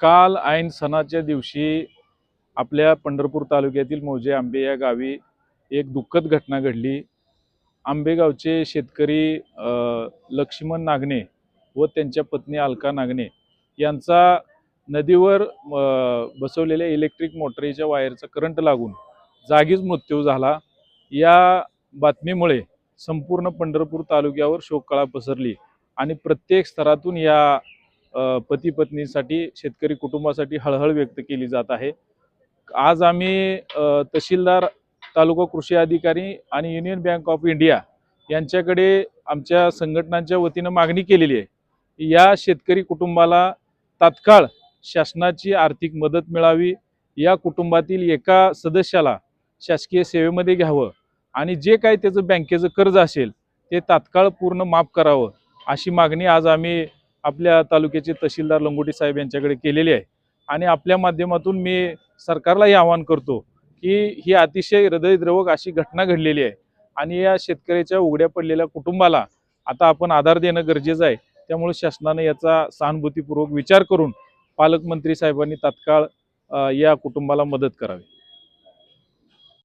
काल ऐन सणाच्या दिवशी आपल्या पंढरपूर तालुक्यातील मौजे आंबे या गावी एक दुःखद घटना घडली। आंबेगावचे शेतकरी लक्ष्मण नागणे व त्यांच्या पत्नी अलका नागणे यांचा नदीवर बसवलेल्या इलेक्ट्रिक मोटरीच्या वायरचा करंट लागून जागीच मृत्यू झाला। या बातमीमुळे संपूर्ण पंढरपूर तालुक्यावर शोककळा पसरली आणि प्रत्येक स्तरातून या पती पत्नीसाठी शेतकरी कुटुंबासाठी हळहळ व्यक्त केली जात आहे। आज आम्ही तहसीलदार, तालुका कृषी अधिकारी आणि युनियन बँक ऑफ इंडिया यांच्याकडे आमच्या संघटनांच्या वतीनं मागणी केलेली आहे। या शेतकरी कुटुंबाला तात्काळ शासनाची आर्थिक मदत मिळावी, या कुटुंबातील एका सदस्याला शासकीय सेवेमध्ये घ्यावं आणि जे काही त्याचं बँकेचं कर्ज असेल ते तात्काळ पूर्ण माफ करावं, अशी मागणी आज आम्ही आपल्या तालुक्याचे तहसीलदार लंगोटी साहेब यांच्याकडे केलेली आहे। आणि आपल्या माध्यमातून मी सरकारलाही आवाहन करतो की ही अतिशय हृदयद्रावक अशी घटना घडलेली आहे आणि या शेतकऱ्याच्या उघड्या पडलेल्या कुटुंबाला आता आपण आधार देणं गरजेचं आहे। त्यामुळे शासनाने याचा सहानुभूतीपूर्वक विचार करून पालकमंत्री साहेबांनी तात्काळ या कुटुंबाला मदत करावी।